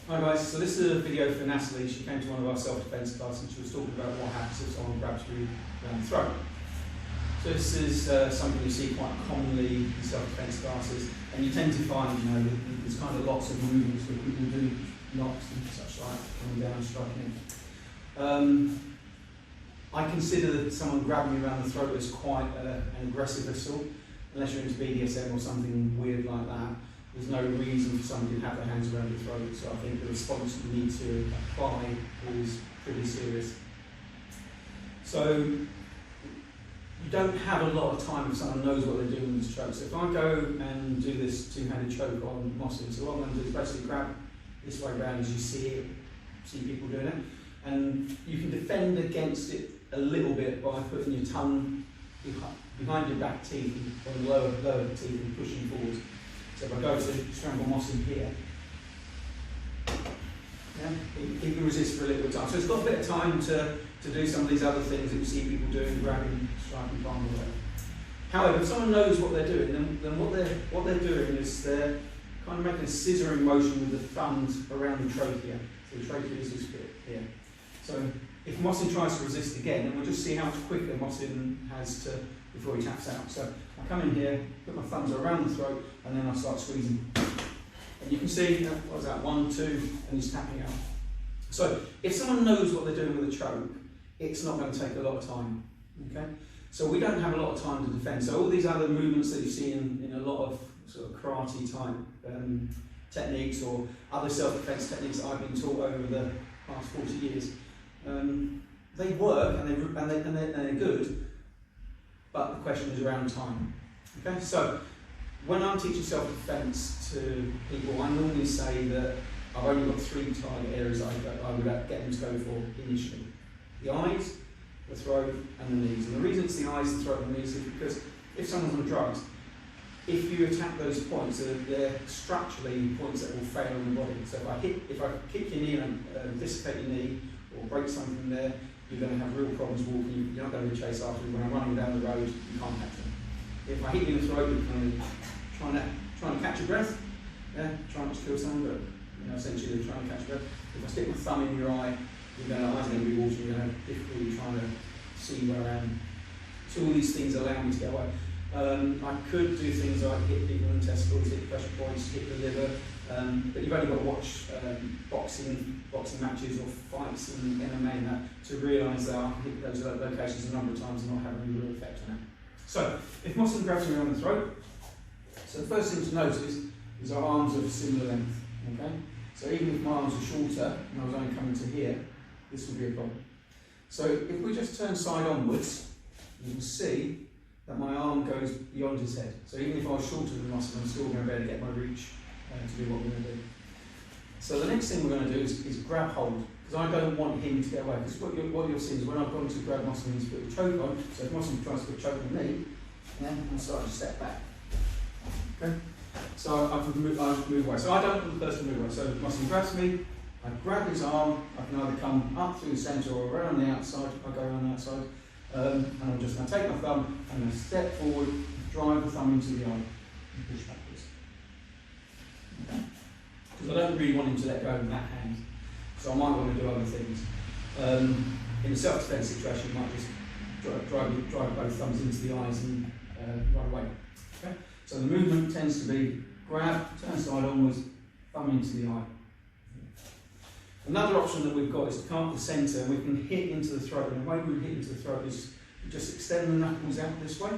Hi guys, so this is a video for Natalie. She came to one of our self-defence classes and she was talking about what happens if someone grabs you around the throat. So this is something you see quite commonly in self-defence classes, and you tend to find, there's kind of lots of movements where people do knocks and such like, coming down and striking in. I consider that someone grabbing you around the throat as quite an aggressive assault, unless you're into BDSM or something weird like that. There's no reason for somebody to have their hands around your throat, so I think the response you need to apply is pretty serious. So you don't have a lot of time if someone knows what they're doing with this choke. So if I go and do this two-handed choke on Mossing, so what I'm going to do is basically grab this way around as you see people doing it, and you can defend against it a little bit by putting your tongue behind your back teeth or the lower teeth and pushing forwards. So if I go to strangle Mossing here, he can resist for a little bit of time. So it's got a bit of time to do some of these other things that you see people doing, grabbing, striking, palm away. However, if someone knows what they're doing, then what they're doing is they're kind of making a scissoring motion with the thumbs around the trachea. So the trachea is this bit here. So if Mossing tries to resist again, then we'll just see how much quicker Mossing has to before he taps out. So I come in here, put my thumbs around the throat, and then I start squeezing. And you can see, what was that, 1, 2, and he's tapping out. So if someone knows what they're doing with a choke, it's not going to take a lot of time. Okay? So we don't have a lot of time to defend. So all these other movements that you see in a lot of sort of karate type techniques or other self-defense techniques that I've been taught over the past 40 years, they work and they're good, but the question is around time. Okay? So when I'm teaching self-defense to people, I normally say that I've only got 3 target areas that I would get them to go for initially. The eyes, the throat, and the knees. And the reason it's the eyes, the throat, and the knees is because if someone's on drugs, if you attack those points, they're structurally points that will fail in the body. So if I kick your knee and dislocate your knee, or break something there, you're going to have real problems walking. You're not going to chase after me. When I'm running down the road, you can't catch me. If I hit you in the throat, you're kind of trying to catch your breath, trying not to kill someone, but essentially they're trying to catch your breath. If I stick my thumb in your eye, your eyes are going to be watering, you're going to have difficulty trying to see where I am. So all these things allow me to get away. I could do things like hit people in the testicles, hit pressure points, hit the liver, but you've only got to watch boxing matches or fights in MMA and that to realise that I can hit those locations a number of times and not have any real effect on it. So, if Mossing grabs me around the throat, so the first thing to notice is our arms are of similar length. Okay? So even if my arms are shorter and I was only coming to here, this would be a problem. So if we just turn side onwards, you can see that my arm goes beyond his head. So even if I was shorter than Mossing, I'm still going to be able to get my reach to do what we're going to do. So the next thing we're going to do is grab hold, because I don't want him to get away. Because what you'll see is when I've gone to grab Mossing, he's put the choke on. So if Mossing tries to put a choke on me, I'm starting to step back. Okay? So I can move away. So I don't want the person to move away. So Mossing grabs me, I grab his arm, I can either come up through the centre or around the outside. I go around the outside. And I'm just going to take my thumb, I'm going to step forward, drive the thumb into the eye, and push backwards. Okay? Because I don't really want him to let go of that hand. So I might want to do other things. In a self-defense situation, you might just drive both thumbs into the eyes and run away. Okay? So the movement tends to be grab, turn side onwards, thumb into the eye. Another option that we've got is to come up the centre and we can hit into the throat. And the way we would hit into the throat is we just extend the knuckles out this way.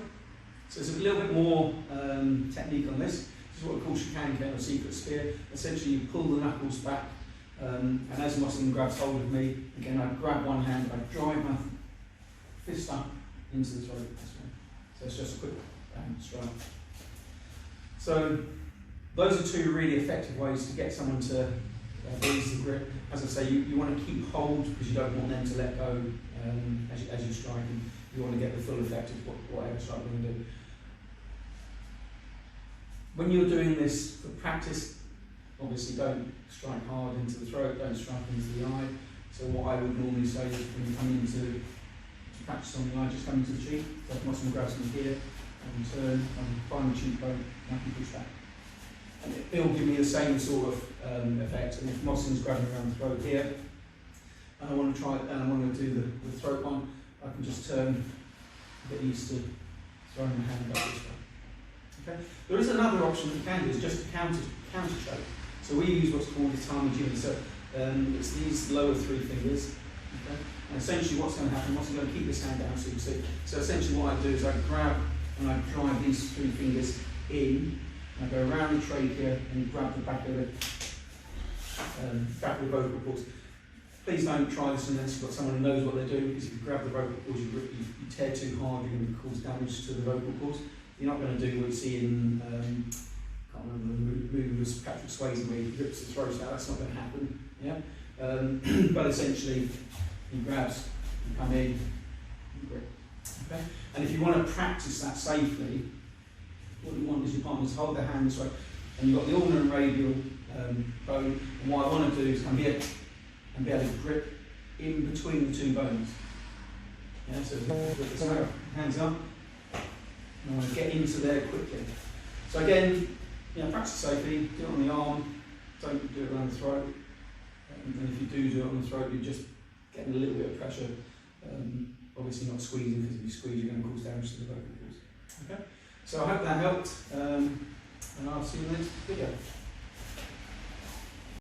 So there's a little bit more technique on this. This is what we call chicane cane or secret spear. Essentially you pull the knuckles back and as Mossing grabs hold of me, again I grab one hand, I drive my fist up into the throat this way. So it's just a quick strike. So those are 2 really effective ways to get someone to ease the grip. As I say, you want to keep hold because you don't want them to let go as you're striking. You want to get the full effect of whatever strike you're going to do. When you're doing this for practice, obviously don't strike hard into the throat, don't strike into the eye. So what I would normally say is when you come into practice on the eye, just come into the cheek. So if Mossing grabs me here, and turn and find the cheekbone and I can push back. and it'll give me the same sort of effect. And if Mossing's grabbing around the throat here, and I want to try it, and I want to do the throat one, I can just get used to throwing my hand up this way. Okay. There is another option that you can do, is just a counter shake. So we use what's called the Tiny Jimmy. So it's these lower three fingers. Okay. And essentially what's going to happen, I'm going to keep this hand down so you can see. So essentially what I do is I grab and I drive these three fingers in, and I go around the trachea and grab the back of the vocal cords. Please don't try this unless you've got someone who knows what they're doing, because if you grab the vocal cords, you tear too hard, you're going to cause damage to the vocal cords. You're not going to do what you see in, I can't remember the movie with Patrick Swayze where he rips the throat out. That's not going to happen. Yeah? But essentially, he grabs, you come in, you grip. Okay? And if you want to practice that safely, what you want is your partner to hold their hand this way, and you've got the ulnar and radial bone, and what I want to do is come here and be able to grip in between the two bones. Yeah, so grip this way, hands up, and I want to get into there quickly. So again, practice safely, do it on the arm, don't do it around the throat, and if you do it on the throat, you're just getting a little bit of pressure, obviously not squeezing, because if you squeeze you're going to cause damage to the vocal cords. Okay? So I hope that helped, and I'll see you in the next video.